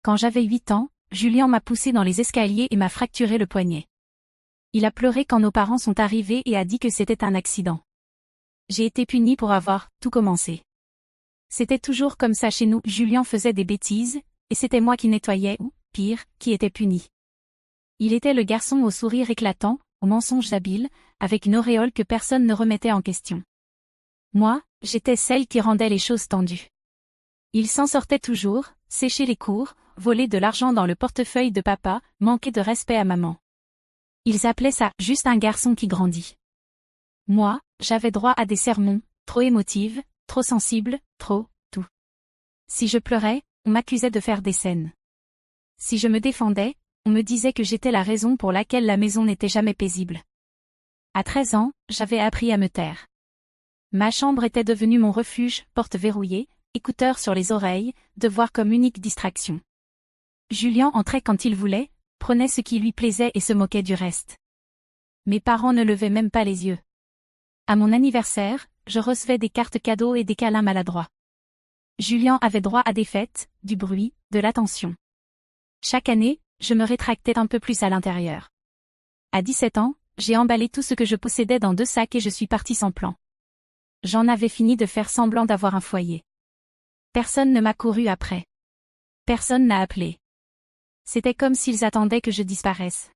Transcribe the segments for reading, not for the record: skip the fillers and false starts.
Quand j'avais 8 ans, Julien m'a poussé dans les escaliers et m'a fracturé le poignet. Il a pleuré quand nos parents sont arrivés et a dit que c'était un accident. J'ai été punie pour avoir tout commencé. C'était toujours comme ça chez nous, Julien faisait des bêtises, et c'était moi qui nettoyais ou, pire, qui était puni. Il était le garçon au sourire éclatant, aux mensonges habiles, avec une auréole que personne ne remettait en question. Moi, j'étais celle qui rendait les choses tendues. Il s'en sortait toujours, sécher les cours, voler de l'argent dans le portefeuille de papa, manquer de respect à maman. Ils appelaient ça juste un garçon qui grandit. Moi, j'avais droit à des sermons, trop émotives, trop sensibles, trop, tout. Si je pleurais, on m'accusait de faire des scènes. Si je me défendais, on me disait que j'étais la raison pour laquelle la maison n'était jamais paisible. À 13 ans, j'avais appris à me taire. Ma chambre était devenue mon refuge, porte verrouillée, écouteurs sur les oreilles, devoir comme unique distraction. Julien entrait quand il voulait, prenait ce qui lui plaisait et se moquait du reste. Mes parents ne levaient même pas les yeux. À mon anniversaire, je recevais des cartes cadeaux et des câlins maladroits. Julien avait droit à des fêtes, du bruit, de l'attention. Chaque année, je me rétractais un peu plus à l'intérieur. À 17 ans, j'ai emballé tout ce que je possédais dans 2 sacs et je suis partie sans plan. J'en avais fini de faire semblant d'avoir un foyer. Personne ne m'a couru après. Personne n'a appelé. C'était comme s'ils attendaient que je disparaisse.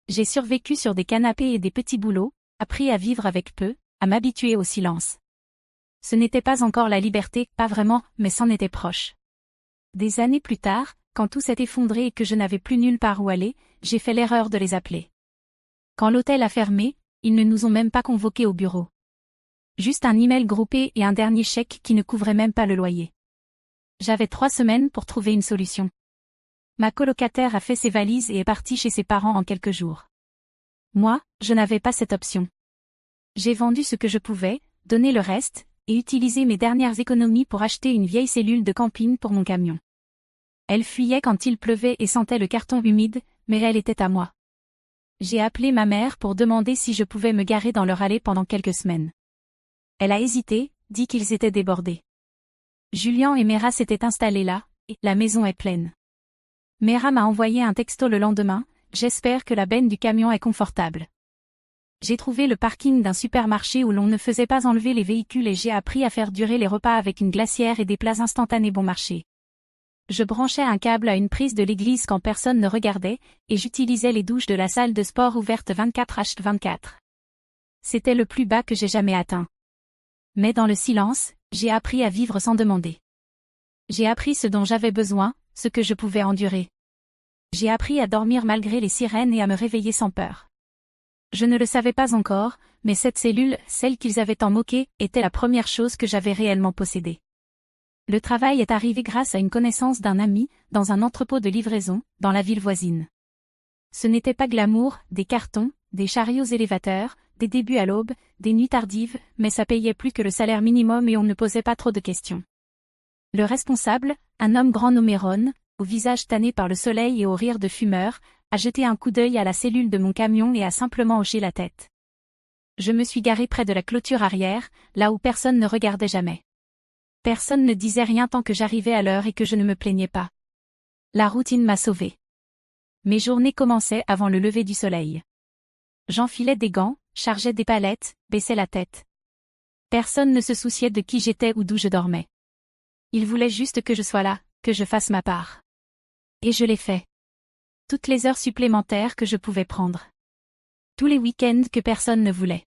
J'ai survécu sur des canapés et des petits boulots, appris à vivre avec peu, à m'habituer au silence. Ce n'était pas encore la liberté, pas vraiment, mais c'en était proche. Des années plus tard, quand tout s'est effondré et que je n'avais plus nulle part où aller, j'ai fait l'erreur de les appeler. Quand l'hôtel a fermé, ils ne nous ont même pas convoqués au bureau. Juste un email groupé et un dernier chèque qui ne couvrait même pas le loyer. J'avais 3 semaines pour trouver une solution. Ma colocataire a fait ses valises et est partie chez ses parents en quelques jours. Moi, je n'avais pas cette option. J'ai vendu ce que je pouvais, donné le reste, et utilisé mes dernières économies pour acheter une vieille cellule de camping pour mon camion. Elle fuyait quand il pleuvait et sentait le carton humide, mais elle était à moi. J'ai appelé ma mère pour demander si je pouvais me garer dans leur allée pendant quelques semaines. Elle a hésité, dit qu'ils étaient débordés. Julien et Mera s'étaient installés là, et la maison est pleine. Mera m'a envoyé un texto le lendemain, j'espère que la benne du camion est confortable. J'ai trouvé le parking d'un supermarché où l'on ne faisait pas enlever les véhicules et j'ai appris à faire durer les repas avec une glacière et des plats instantanés bon marché. Je branchais un câble à une prise de l'église quand personne ne regardait, et j'utilisais les douches de la salle de sport ouverte 24h24. C'était le plus bas que j'ai jamais atteint. Mais dans le silence, j'ai appris à vivre sans demander. J'ai appris ce dont j'avais besoin, ce que je pouvais endurer. J'ai appris à dormir malgré les sirènes et à me réveiller sans peur. Je ne le savais pas encore, mais cette cellule, celle qu'ils avaient tant moquée, était la première chose que j'avais réellement possédée. Le travail est arrivé grâce à une connaissance d'un ami, dans un entrepôt de livraison, dans la ville voisine. Ce n'était pas glamour, des cartons, des chariots élévateurs, des débuts à l'aube, des nuits tardives, mais ça payait plus que le salaire minimum et on ne posait pas trop de questions. Le responsable, un homme grand nommé Ron, au visage tanné par le soleil et au rire de fumeur, a jeté un coup d'œil à la cellule de mon camion et a simplement hoché la tête. Je me suis garé près de la clôture arrière, là où personne ne regardait jamais. Personne ne disait rien tant que j'arrivais à l'heure et que je ne me plaignais pas. La routine m'a sauvé. Mes journées commençaient avant le lever du soleil. J'enfilais des gants, chargeais des palettes, baissais la tête. Personne ne se souciait de qui j'étais ou d'où je dormais. Ils voulaient juste que je sois là, que je fasse ma part. Et je l'ai fait. Toutes les heures supplémentaires que je pouvais prendre. Tous les week-ends que personne ne voulait.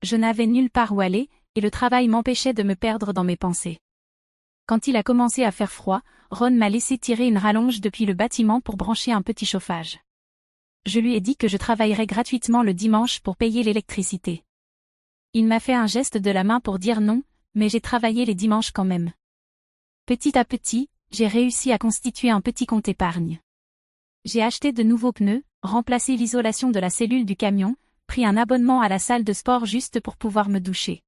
Je n'avais nulle part où aller, et le travail m'empêchait de me perdre dans mes pensées. Quand il a commencé à faire froid, Ron m'a laissé tirer une rallonge depuis le bâtiment pour brancher un petit chauffage. Je lui ai dit que je travaillerais gratuitement le dimanche pour payer l'électricité. Il m'a fait un geste de la main pour dire non, mais j'ai travaillé les dimanches quand même. Petit à petit, j'ai réussi à constituer un petit compte épargne. J'ai acheté de nouveaux pneus, remplacé l'isolation de la cellule du camion, pris un abonnement à la salle de sport juste pour pouvoir me doucher.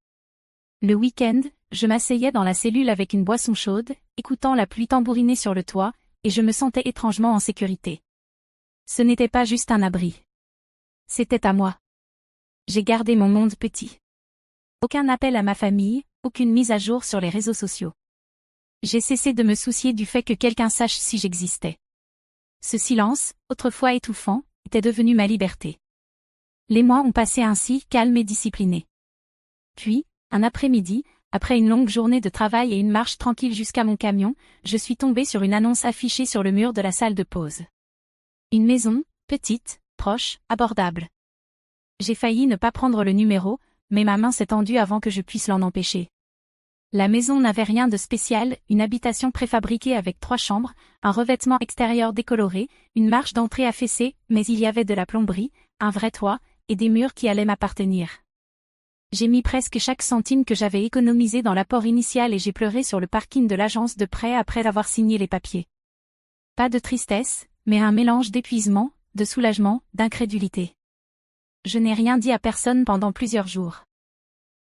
Le week-end, je m'asseyais dans la cellule avec une boisson chaude, écoutant la pluie tambouriner sur le toit, et je me sentais étrangement en sécurité. Ce n'était pas juste un abri. C'était à moi. J'ai gardé mon monde petit. Aucun appel à ma famille, aucune mise à jour sur les réseaux sociaux. J'ai cessé de me soucier du fait que quelqu'un sache si j'existais. Ce silence, autrefois étouffant, était devenu ma liberté. Les mois ont passé ainsi, calmes et disciplinés. Puis, un après-midi, après une longue journée de travail et une marche tranquille jusqu'à mon camion, je suis tombée sur une annonce affichée sur le mur de la salle de pause. Une maison, petite, proche, abordable. J'ai failli ne pas prendre le numéro, mais ma main s'est tendue avant que je puisse l'en empêcher. La maison n'avait rien de spécial, une habitation préfabriquée avec 3 chambres, un revêtement extérieur décoloré, une marche d'entrée affaissée, mais il y avait de la plomberie, un vrai toit, et des murs qui allaient m'appartenir. J'ai mis presque chaque centime que j'avais économisé dans l'apport initial et j'ai pleuré sur le parking de l'agence de prêt après avoir signé les papiers. Pas de tristesse, mais un mélange d'épuisement, de soulagement, d'incrédulité. Je n'ai rien dit à personne pendant plusieurs jours.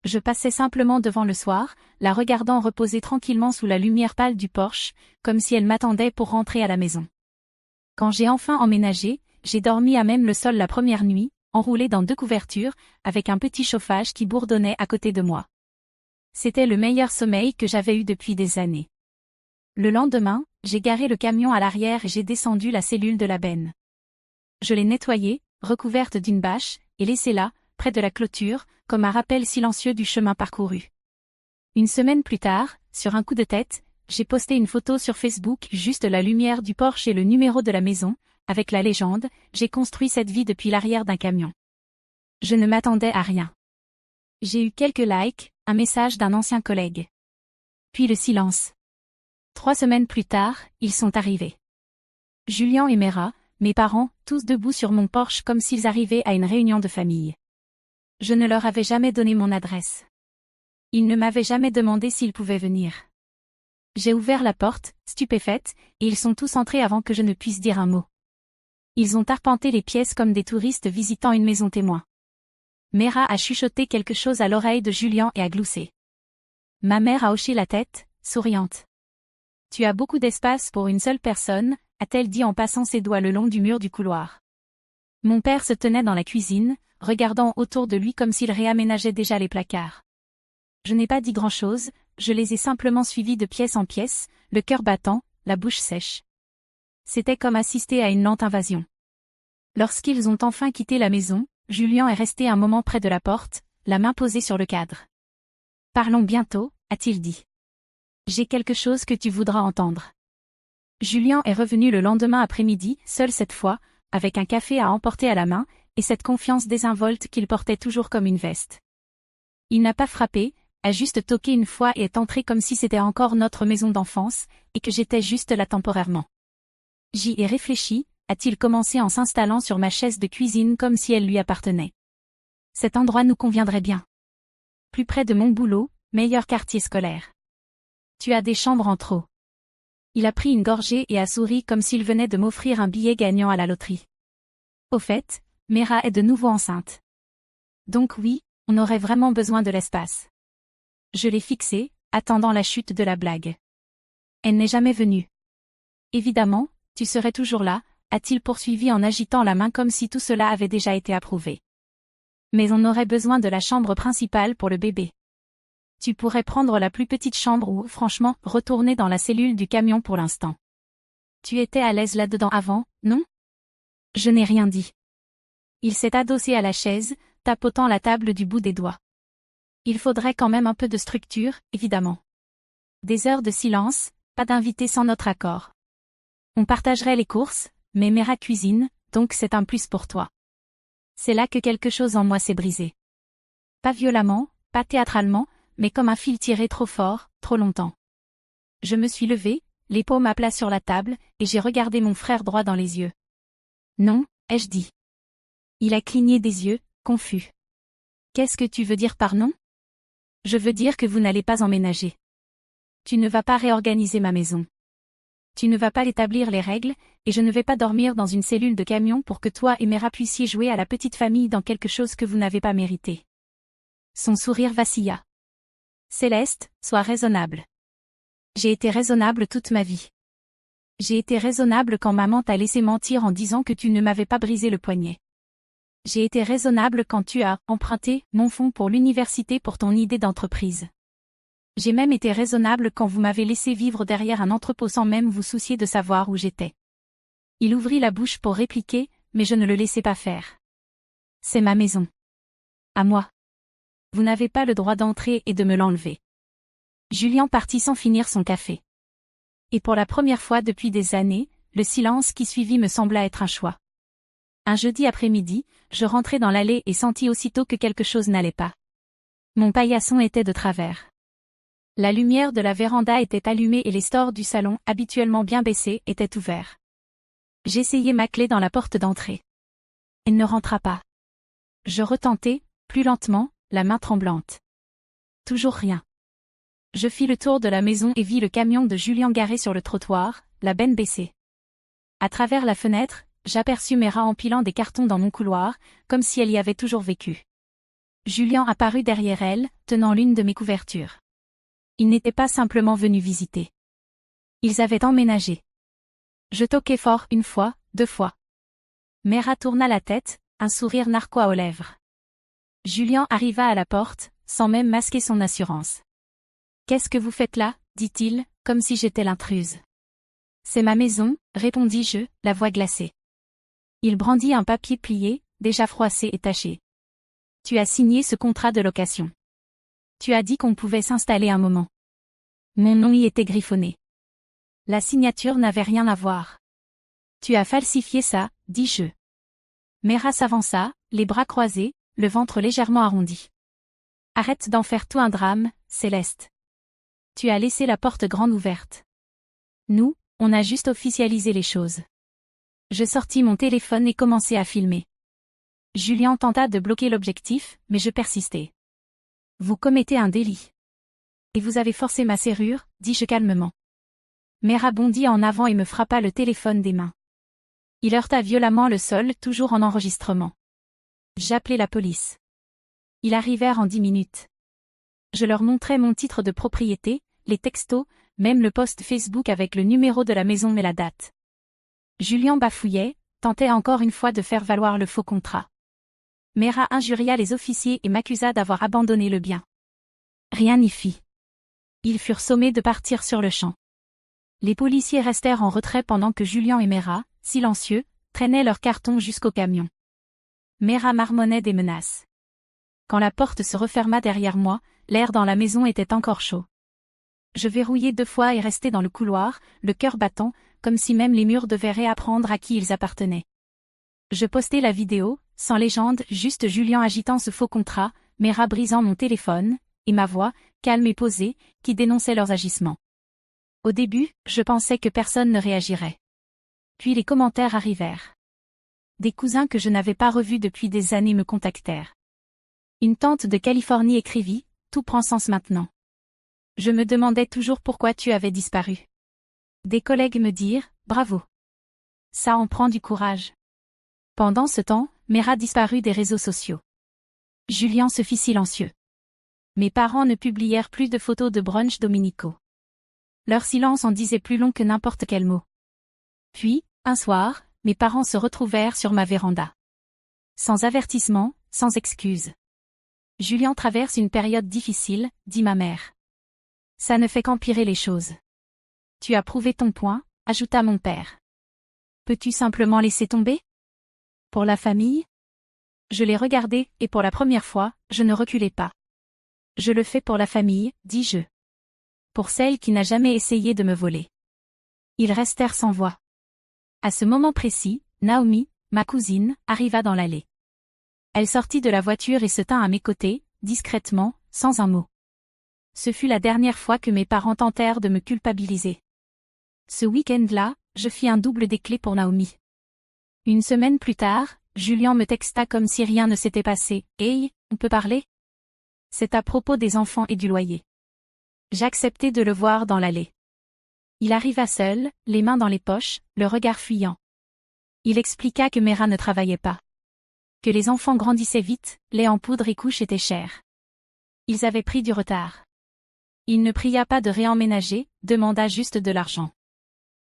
Je passais simplement devant le soir, la regardant reposer tranquillement sous la lumière pâle du porche, comme si elle m'attendait pour rentrer à la maison. Quand j'ai enfin emménagé, j'ai dormi à même le sol la première nuit, enroulé dans 2 couvertures, avec un petit chauffage qui bourdonnait à côté de moi. C'était le meilleur sommeil que j'avais eu depuis des années. Le lendemain, j'ai garé le camion à l'arrière et j'ai descendu la cellule de la benne. Je l'ai nettoyée, recouverte d'une bâche, et laissée là, près de la clôture, comme un rappel silencieux du chemin parcouru. Une semaine plus tard, sur un coup de tête, j'ai posté une photo sur Facebook, juste la lumière du porche et le numéro de la maison, avec la légende « J'ai construit cette vie depuis l'arrière d'un camion ». Je ne m'attendais à rien. J'ai eu quelques likes, un message d'un ancien collègue. Puis le silence. 3 semaines plus tard, ils sont arrivés. Julien et Mera, mes parents, tous debout sur mon porche comme s'ils arrivaient à une réunion de famille. Je ne leur avais jamais donné mon adresse. Ils ne m'avaient jamais demandé s'ils pouvaient venir. J'ai ouvert la porte, stupéfaite, et ils sont tous entrés avant que je ne puisse dire un mot. Ils ont arpenté les pièces comme des touristes visitant une maison témoin. Mera a chuchoté quelque chose à l'oreille de Julien et a gloussé. Ma mère a hoché la tête, souriante. « Tu as beaucoup d'espace pour une seule personne », a-t-elle dit en passant ses doigts le long du mur du couloir. Mon père se tenait dans la cuisine, regardant autour de lui comme s'il réaménageait déjà les placards. Je n'ai pas dit grand-chose, je les ai simplement suivis de pièce en pièce, le cœur battant, la bouche sèche. C'était comme assister à une lente invasion. Lorsqu'ils ont enfin quitté la maison, Julien est resté un moment près de la porte, la main posée sur le cadre. « Parlons bientôt », a-t-il dit. « J'ai quelque chose que tu voudras entendre. » Julien est revenu le lendemain après-midi, seul cette fois, avec un café à emporter à la main, et cette confiance désinvolte qu'il portait toujours comme une veste. Il n'a pas frappé, a juste toqué une fois et est entré comme si c'était encore notre maison d'enfance, et que j'étais juste là temporairement. J'y ai réfléchi, a-t-il commencé en s'installant sur ma chaise de cuisine comme si elle lui appartenait. Cet endroit nous conviendrait bien. Plus près de mon boulot, meilleur quartier scolaire. Tu as des chambres en trop. Il a pris une gorgée et a souri comme s'il venait de m'offrir un billet gagnant à la loterie. Au fait, Mera est de nouveau enceinte. Donc oui, on aurait vraiment besoin de l'espace. Je l'ai fixée, attendant la chute de la blague. Elle n'est jamais venue. Évidemment, tu serais toujours là, a-t-il poursuivi en agitant la main comme si tout cela avait déjà été approuvé. Mais on aurait besoin de la chambre principale pour le bébé. Tu pourrais prendre la plus petite chambre ou, franchement, retourner dans la cellule du camion pour l'instant. Tu étais à l'aise là-dedans avant, non? Je n'ai rien dit. Il s'est adossé à la chaise, tapotant la table du bout des doigts. Il faudrait quand même un peu de structure, évidemment. Des heures de silence, pas d'invité sans notre accord. On partagerait les courses, mais Mera cuisine, donc c'est un plus pour toi. C'est là que quelque chose en moi s'est brisé. Pas violemment, pas théâtralement, mais comme un fil tiré trop fort, trop longtemps. Je me suis levée, les paumes à plat sur la table, et j'ai regardé mon frère droit dans les yeux. Non, ai-je dit. Il a cligné des yeux, confus. Qu'est-ce que tu veux dire par non? Je veux dire que vous n'allez pas emménager. Tu ne vas pas réorganiser ma maison. Tu ne vas pas établir les règles, et je ne vais pas dormir dans une cellule de camion pour que toi et Mera puissiez jouer à la petite famille dans quelque chose que vous n'avez pas mérité. Son sourire vacilla. Céleste, sois raisonnable. J'ai été raisonnable toute ma vie. J'ai été raisonnable quand maman t'a laissé mentir en disant que tu ne m'avais pas brisé le poignet. J'ai été raisonnable quand tu as emprunté mon fonds pour l'université pour ton idée d'entreprise. J'ai même été raisonnable quand vous m'avez laissé vivre derrière un entrepôt sans même vous soucier de savoir où j'étais. Il ouvrit la bouche pour répliquer, mais je ne le laissai pas faire. C'est ma maison. À moi. Vous n'avez pas le droit d'entrer et de me l'enlever. Julien partit sans finir son café. Et pour la première fois depuis des années, le silence qui suivit me sembla être un choix. Un jeudi après-midi, je rentrai dans l'allée et sentis aussitôt que quelque chose n'allait pas. Mon paillasson était de travers. La lumière de la véranda était allumée et les stores du salon, habituellement bien baissés, étaient ouverts. J'essayai ma clé dans la porte d'entrée. Elle ne rentra pas. Je retentai, plus lentement, la main tremblante. Toujours rien. Je fis le tour de la maison et vis le camion de Julien garé sur le trottoir, la benne baissée. À travers la fenêtre, j'aperçus Mera empilant des cartons dans mon couloir, comme si elle y avait toujours vécu. Julien apparut derrière elle, tenant l'une de mes couvertures. Ils n'étaient pas simplement venus visiter. Ils avaient emménagé. Je toquai fort une fois, 2 fois. Mera tourna la tête, un sourire narquois aux lèvres. Julien arriva à la porte, sans même masquer son assurance. « Qu'est-ce que vous faites là » dit-il, comme si j'étais l'intruse. « C'est ma maison » répondis-je, la voix glacée. Il brandit un papier plié, déjà froissé et taché. « Tu as signé ce contrat de location. Tu as dit qu'on pouvait s'installer un moment. » Mon nom y était griffonné. La signature n'avait rien à voir. « Tu as falsifié ça » dis-je. Mera s'avança, les bras croisés, le ventre légèrement arrondi. « Arrête d'en faire tout un drame, Céleste. Tu as laissé la porte grande ouverte. Nous, on a juste officialisé les choses. » Je sortis mon téléphone et commençai à filmer. Julien tenta de bloquer l'objectif, mais je persistai. « Vous commettez un délit. Et vous avez forcé ma serrure, dis-je calmement. » Mera bondit en avant et me frappa le téléphone des mains. Il heurta violemment le sol, toujours en enregistrement. J'appelai la police. Ils arrivèrent en 10 minutes. Je leur montrai mon titre de propriété, les textos, même le post Facebook avec le numéro de la maison et la date. Julien bafouillait, tentait encore une fois de faire valoir le faux contrat. Mera injuria les officiers et m'accusa d'avoir abandonné le bien. Rien n'y fit. Ils furent sommés de partir sur le champ. Les policiers restèrent en retrait pendant que Julien et Mera, silencieux, traînaient leurs cartons jusqu'au camion. Mera marmonnait des menaces. Quand la porte se referma derrière moi, l'air dans la maison était encore chaud. Je verrouillai 2 fois et restai dans le couloir, le cœur battant, comme si même les murs devaient réapprendre à qui ils appartenaient. Je postai la vidéo, sans légende, juste Julien agitant ce faux contrat, Mera brisant mon téléphone, et ma voix, calme et posée, qui dénonçait leurs agissements. Au début, je pensais que personne ne réagirait. Puis les commentaires arrivèrent. Des cousins que je n'avais pas revus depuis des années me contactèrent. Une tante de Californie écrivit « Tout prend sens maintenant. Je me demandais toujours pourquoi tu avais disparu. » Des collègues me dirent « Bravo. Ça en prend du courage. » Pendant ce temps, Mera disparut des réseaux sociaux. Julien se fit silencieux. Mes parents ne publièrent plus de photos de brunch dominicaux. Leur silence en disait plus long que n'importe quel mot. Puis, un soir, mes parents se retrouvèrent sur ma véranda. Sans avertissement, sans excuse. « Julien traverse une période difficile » dit ma mère. « Ça ne fait qu'empirer les choses. »« Tu as prouvé ton point » ajouta mon père. « Peux-tu simplement laisser tomber ? Pour la famille ?» Je les regardai, et pour la première fois, je ne reculai pas. « Je le fais pour la famille » dis-je. Pour celle qui n'a jamais essayé de me voler. Ils restèrent sans voix. À ce moment précis, Naomi, ma cousine, arriva dans l'allée. Elle sortit de la voiture et se tint à mes côtés, discrètement, sans un mot. Ce fut la dernière fois que mes parents tentèrent de me culpabiliser. Ce week-end-là, je fis un double des clés pour Naomi. Une semaine plus tard, Julien me texta comme si rien ne s'était passé. « Hey, on peut parler ? C'est à propos des enfants et du loyer. » J'acceptai de le voir dans l'allée. Il arriva seul, les mains dans les poches, le regard fuyant. Il expliqua que Mera ne travaillait pas. Que les enfants grandissaient vite, lait en poudre et couches étaient chers. Ils avaient pris du retard. Il ne pria pas de réemménager, demanda juste de l'argent.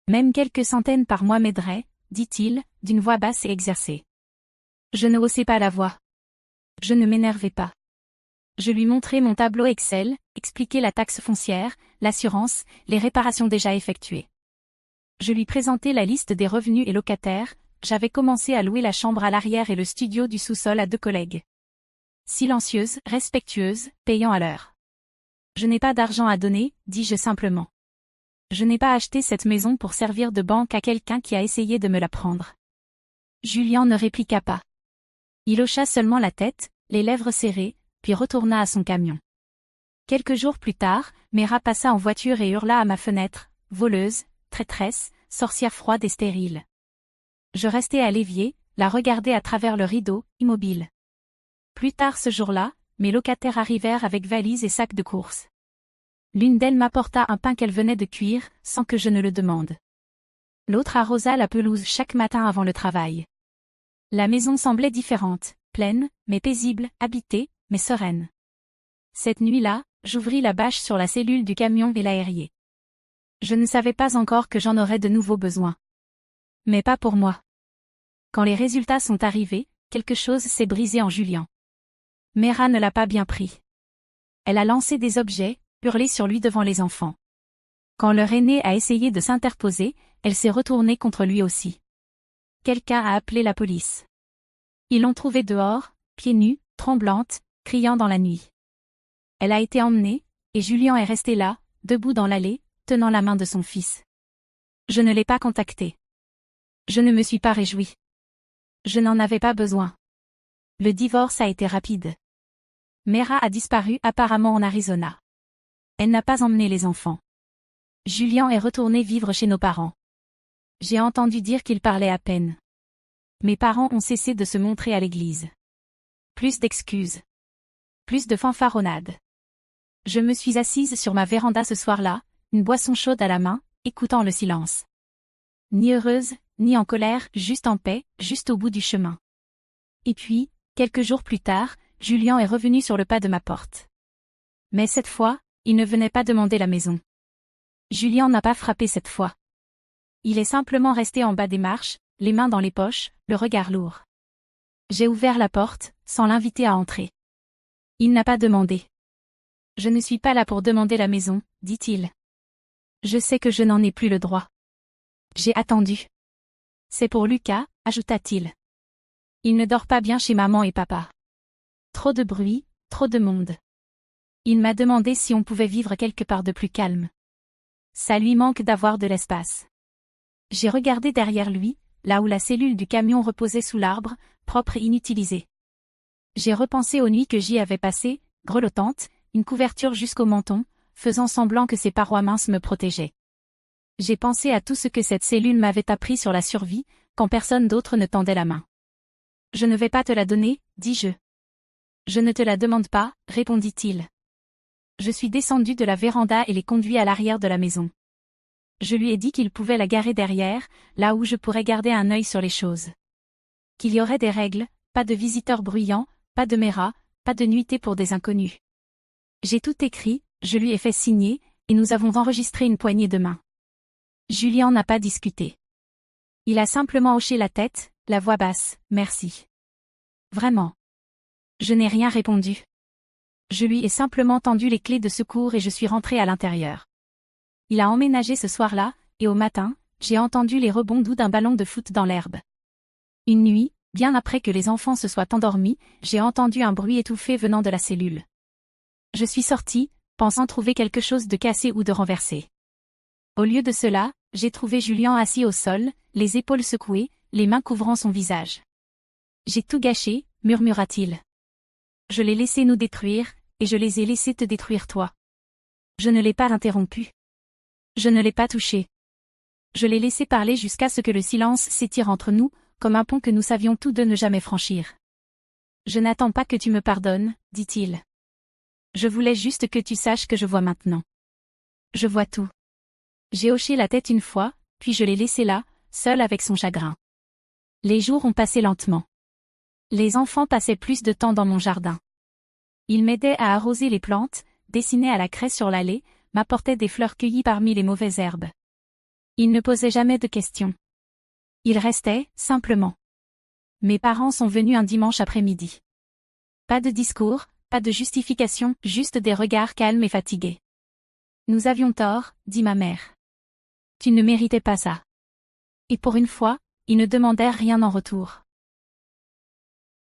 Même quelques centaines par mois m'aideraient, dit-il, d'une voix basse et exercée. Je ne haussai pas la voix. Je ne m'énervai pas. Je lui montrai mon tableau Excel, expliquai la taxe foncière, l'assurance, les réparations déjà effectuées. Je lui présentai la liste des revenus et locataires, j'avais commencé à louer la chambre à l'arrière et le studio du sous-sol à 2 collègues. Silencieuse, respectueuse, payant à l'heure. Je n'ai pas d'argent à donner, dis-je simplement. Je n'ai pas acheté cette maison pour servir de banque à quelqu'un qui a essayé de me la prendre. Julien ne répliqua pas. Il hocha seulement la tête, les lèvres serrées, puis retourna à son camion. Quelques jours plus tard, Mera passa en voiture et hurla à ma fenêtre, voleuse, traîtresse, sorcière froide et stérile. Je restai à l'évier, la regardai à travers le rideau, immobile. Plus tard ce jour-là, mes locataires arrivèrent avec valises et sacs de courses. L'une d'elles m'apporta un pain qu'elle venait de cuire, sans que je ne le demande. L'autre arrosa la pelouse chaque matin avant le travail. La maison semblait différente, pleine, mais paisible, habitée, mais sereine. Cette nuit-là, j'ouvris la bâche sur la cellule du camion et l'aériai. Je ne savais pas encore que j'en aurais de nouveaux besoins. Mais pas pour moi. Quand les résultats sont arrivés, quelque chose s'est brisé en Julien. Mera ne l'a pas bien pris. Elle a lancé des objets, hurlé sur lui devant les enfants. Quand leur aîné a essayé de s'interposer, elle s'est retournée contre lui aussi. Quelqu'un a appelé la police. Ils l'ont trouvée dehors, pieds nus, tremblante, criant dans la nuit. Elle a été emmenée, et Julien est resté là, debout dans l'allée, tenant la main de son fils. Je ne l'ai pas contacté. Je ne me suis pas réjouie. Je n'en avais pas besoin. Le divorce a été rapide. Mera a disparu apparemment en Arizona. Elle n'a pas emmené les enfants. Julien est retourné vivre chez nos parents. J'ai entendu dire qu'il parlait à peine. Mes parents ont cessé de se montrer à l'église. Plus d'excuses. Plus de fanfaronnades. Je me suis assise sur ma véranda ce soir-là, une boisson chaude à la main, écoutant le silence. Ni heureuse, ni en colère, juste en paix, juste au bout du chemin. Et puis, quelques jours plus tard, Julien est revenu sur le pas de ma porte. Mais cette fois, il ne venait pas demander la maison. Julien n'a pas frappé cette fois. Il est simplement resté en bas des marches, les mains dans les poches, le regard lourd. J'ai ouvert la porte, sans l'inviter à entrer. Il n'a pas demandé. Je ne suis pas là pour demander la maison, dit-il. Je sais que je n'en ai plus le droit. J'ai attendu. C'est pour Lucas, ajouta-t-il. Il ne dort pas bien chez maman et papa. Trop de bruit, trop de monde. Il m'a demandé si on pouvait vivre quelque part de plus calme. Ça lui manque d'avoir de l'espace. J'ai regardé derrière lui, là où la cellule du camion reposait sous l'arbre, propre et inutilisée. J'ai repensé aux nuits que j'y avais passées, grelottantes, une couverture jusqu'au menton, faisant semblant que ses parois minces me protégeaient. J'ai pensé à tout ce que cette cellule m'avait appris sur la survie, quand personne d'autre ne tendait la main. Je ne vais pas te la donner, dis-je. Je ne te la demande pas, répondit-il. Je suis descendu de la véranda et l'ai conduit à l'arrière de la maison. Je lui ai dit qu'il pouvait la garer derrière, là où je pourrais garder un œil sur les choses. Qu'il y aurait des règles, pas de visiteurs bruyants, pas de Mera, pas de nuitée pour des inconnus. J'ai tout écrit, je lui ai fait signer, et nous avons enregistré une poignée de main. Julien n'a pas discuté. Il a simplement hoché la tête, la voix basse, merci. Vraiment. Je n'ai rien répondu. Je lui ai simplement tendu les clés de secours et je suis rentrée à l'intérieur. Il a emménagé ce soir-là, et au matin, j'ai entendu les rebonds doux d'un ballon de foot dans l'herbe. Une nuit, bien après que les enfants se soient endormis, j'ai entendu un bruit étouffé venant de la cellule. Je suis sortie, pensant trouver quelque chose de cassé ou de renversé. Au lieu de cela, j'ai trouvé Julien assis au sol, les épaules secouées, les mains couvrant son visage. J'ai tout gâché, murmura-t-il. Je l'ai laissé nous détruire, et je les ai laissés te détruire toi. Je ne l'ai pas interrompu. Je ne l'ai pas touché. Je l'ai laissé parler jusqu'à ce que le silence s'étire entre nous, comme un pont que nous savions tous deux ne jamais franchir. Je n'attends pas que tu me pardonnes, dit-il. Je voulais juste que tu saches que je vois maintenant. Je vois tout. J'ai hoché la tête une fois, puis je l'ai laissé là, seul avec son chagrin. Les jours ont passé lentement. Les enfants passaient plus de temps dans mon jardin. Ils m'aidaient à arroser les plantes, dessinaient à la craie sur l'allée, m'apportaient des fleurs cueillies parmi les mauvaises herbes. Ils ne posaient jamais de questions. Ils restaient, simplement. Mes parents sont venus un dimanche après-midi. Pas de discours, Pas de justification, juste des regards calmes et fatigués. Nous avions tort, dit ma mère. Tu ne méritais pas ça. Et pour une fois, ils ne demandèrent rien en retour.